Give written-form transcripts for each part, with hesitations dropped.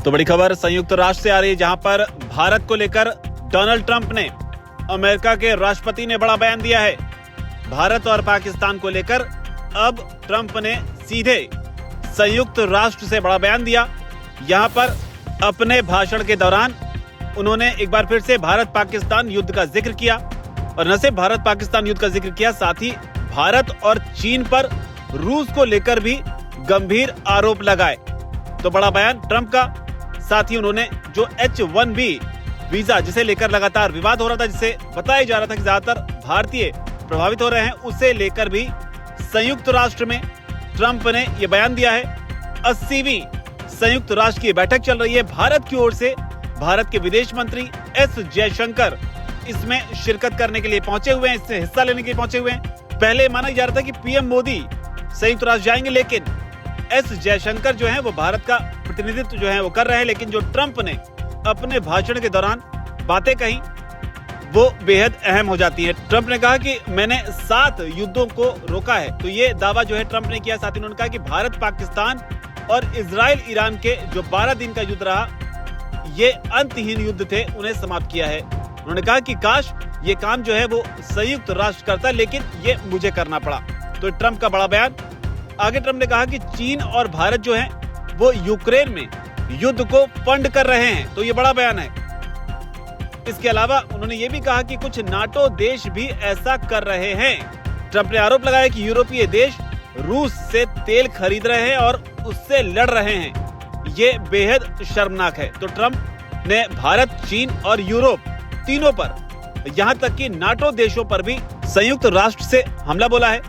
तो बड़ी खबर संयुक्त राष्ट्र से आ रही है, जहां पर भारत को लेकर डोनाल्ड ट्रंप ने, अमेरिका के राष्ट्रपति ने बड़ा बयान दिया है। भारत और पाकिस्तान को लेकर अब ट्रंप ने सीधे संयुक्त राष्ट्र से बड़ा बयान दिया। यहां पर अपने भाषण के दौरान उन्होंने एक बार फिर से भारत पाकिस्तान युद्ध का जिक्र किया, और न सिर्फ भारत पाकिस्तान युद्ध का जिक्र किया, साथ ही भारत और चीन पर रूस को लेकर भी गंभीर आरोप लगाए। तो बड़ा बयान ट्रंप का। साथ ही उन्होंने जो H-1B वीजा जिसे लेकर लगातार विवाद हो रहा था, जिसे बताया जा रहा था कि ज्यादातर भारतीय प्रभावित हो रहे हैं, उसे लेकर भी संयुक्त राष्ट्र में ट्रंप ने यह बयान दिया है। 80वीं संयुक्त राष्ट्र की बैठक चल रही है। भारत की ओर से भारत के विदेश मंत्री एस जयशंकर इसमें शिरकत करने के लिए पहुंचे हुए हैं, इससे हिस्सा लेने के लिए पहुंचे हुए हैं। पहले माना जा रहा था कि पीएम मोदी संयुक्त राष्ट्र जाएंगे, लेकिन एस जयशंकर जो है वो भारत का प्रतिनिधित्व जो है वो कर रहे हैं। लेकिन जो ट्रंप ने अपने भाषण के दौरान बातें कही वो बेहद अहम हो जाती है। ट्रंप ने कहा कि मैंने 7 युद्धों को रोका है, तो ये दावा जो है ट्रंप ने किया। साथ ही उन्होंने कहा कि भारत पाकिस्तान और इजराइल ईरान के जो 12 दिन का युद्ध रहा, ये अंतहीन युद्ध थे, उन्हें समाप्त किया है। उन्होंने कहा कि काश ये काम जो है वो संयुक्त राष्ट्र करता, लेकिन ये मुझे करना पड़ा। तो ट्रंप का बड़ा बयान। आगे ट्रंप ने कहा कि चीन और भारत जो है वो यूक्रेन में युद्ध को फंड कर रहे हैं, तो ये बड़ा बयान है। इसके अलावा उन्होंने ये भी कहा कि कुछ नाटो देश भी ऐसा कर रहे हैं। ट्रंप ने आरोप लगाया कि यूरोपीय देश रूस से तेल खरीद रहे हैं और उससे लड़ रहे हैं। ये बेहद शर्मनाक है। तो ट्रंप ने भारत, चीन और यूरोप तीनों पर, यहाँ तक कि नाटो देशों पर भी संयुक्त राष्ट्र से हमला बोला है।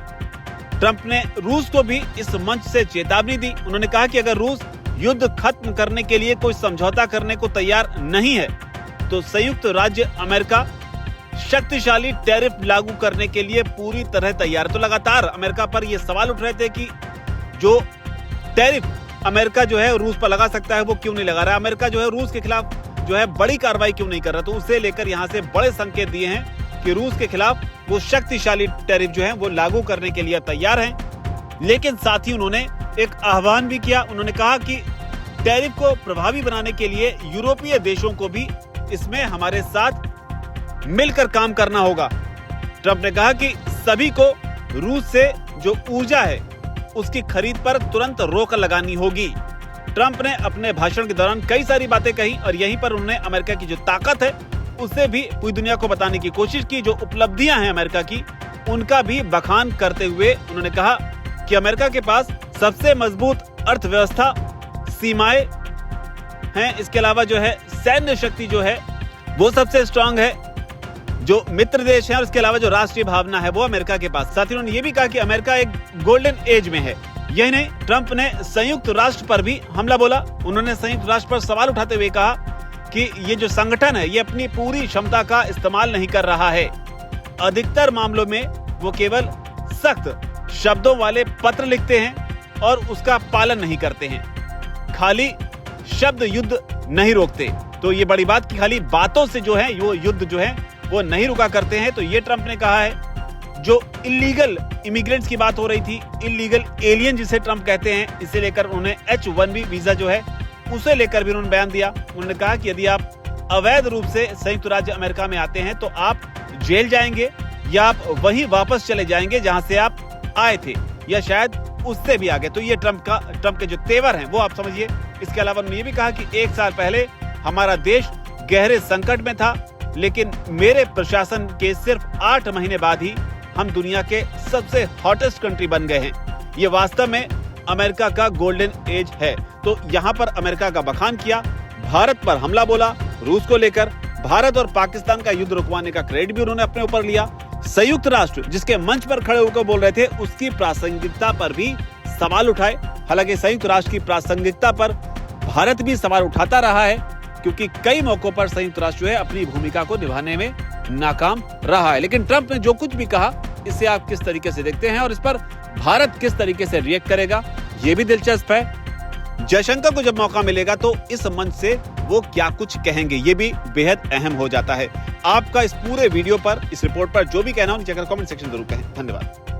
ट्रंप ने रूस को भी इस मंच से चेतावनी दी। उन्होंने कहा कि अगर रूस युद्ध खत्म करने के लिए कोई समझौता करने को तैयार नहीं है, तो संयुक्त राज्य अमेरिका शक्तिशाली टैरिफ लागू करने के लिए पूरी तरह तैयार। तो लगातार अमेरिका पर ये सवाल उठ रहे थे कि जो टैरिफ अमेरिका जो है रूस पर लगा सकता है, वो क्यों नहीं लगा रहा है। अमेरिका जो है रूस के खिलाफ जो है बड़ी कार्रवाई क्यों नहीं कर रहा। तो उसे लेकर यहाँ से बड़े संकेत दिए हैं कि रूस के खिलाफ वो शक्तिशाली टैरिफ जो है वो लागू करने के लिए तैयार हैं। लेकिन साथ ही उन्होंने एक आह्वान भी किया। उन्होंने कहा कि टैरिफ को प्रभावी बनाने के लिए यूरोपीय देशों को भी इसमें हमारे साथ मिलकर काम करना होगा। ट्रंप ने कहा कि सभी को रूस से जो ऊर्जा है उसकी खरीद पर तुरंत रोक लगानी होगी। ट्रंप ने अपने भाषण के दौरान कई सारी बातें कही, और यहीं पर उन्होंने अमेरिका की जो ताकत है उसे भी पूरी दुनिया को बताने की कोशिश की। जो उपलब्धियां हैं अमेरिका की, उनका भी बखान करते हुए उन्होंने कहा कि अमेरिका के पास सबसे मजबूत अर्थव्यवस्था, सीमाएं हैं। इसके अलावा जो है सैन्य शक्ति जो है वो सबसे स्ट्रांग है, जो मित्र देश है, और इसके अलावा जो राष्ट्रीय भावना है वो अमेरिका के पास। साथ ही उन्होंने ये भी कहा कि अमेरिका एक गोल्डन एज में है। यही नहीं, ट्रंप ने संयुक्त राष्ट्र पर भी हमला बोला। उन्होंने संयुक्त राष्ट्र पर सवाल उठाते हुए कहा कि ये जो संगठन है ये अपनी पूरी क्षमता का इस्तेमाल नहीं कर रहा है। अधिकतर मामलों में वो केवल सख्त शब्दों वाले पत्र लिखते हैं और उसका पालन नहीं करते हैं। खाली शब्द युद्ध नहीं रोकते। तो ये बड़ी बात कि खाली बातों से जो है वो युद्ध जो है वो नहीं रुका करते हैं। तो ये ट्रंप ने कहा है। जो इलीगल इमिग्रेंट्स की बात हो रही थी, इलीगल एलियन जिसे ट्रंप कहते हैं, इसे लेकर उन्होंने H-1B वीजा जो है उसे लेकर भी उन्होंने बयान दिया। उन्होंने कहा कि यदि आप अवैध रूप से संयुक्त राज्य अमेरिका में आते हैं तो आप जेल जाएंगे, या आप वहीं वापस चले जाएंगे जहां से आप आए थे, या शायद उससे भी आगे। तो ये ट्रंप के जो तेवर हैं वो आप समझिए। इसके अलावा उन्होंने ये भी कहा कि 1 साल पहले हमारा देश गहरे संकट में था, लेकिन मेरे प्रशासन के सिर्फ 8 महीने बाद ही हम दुनिया के सबसे हॉटेस्ट कंट्री बन गए हैं। ये वास्तव में अमेरिका का गोल्डन एज है। तो यहाँ पर अमेरिका का बखान किया, भारत पर हमला बोला, रूस को लेकर भारत और पाकिस्तान का युद्ध रुकवाने का क्रेडिट भी उन्होंने अपने ऊपर लिया। संयुक्त राष्ट्र जिसके मंच पर खड़े होकर बोल रहे थे, उसकी प्रासंगिकता पर भी सवाल उठाए। हालांकि संयुक्त राष्ट्र की प्रासंगिकता पर भारत भी सवाल उठाता रहा है, क्योंकि कई मौकों पर संयुक्त राष्ट्र है अपनी भूमिका को निभाने में नाकाम रहा है। लेकिन ट्रंप ने जो कुछ भी कहा, इसे आप किस तरीके से देखते हैं और इस पर भारत किस तरीके से रिएक्ट करेगा, ये भी दिलचस्प है। जयशंकर को जब मौका मिलेगा तो इस मंच से वो क्या कुछ कहेंगे, ये भी बेहद अहम हो जाता है। आपका इस पूरे वीडियो पर, इस रिपोर्ट पर जो भी कहना हो नीचे कमेंट सेक्शन जरूर कहें। धन्यवाद।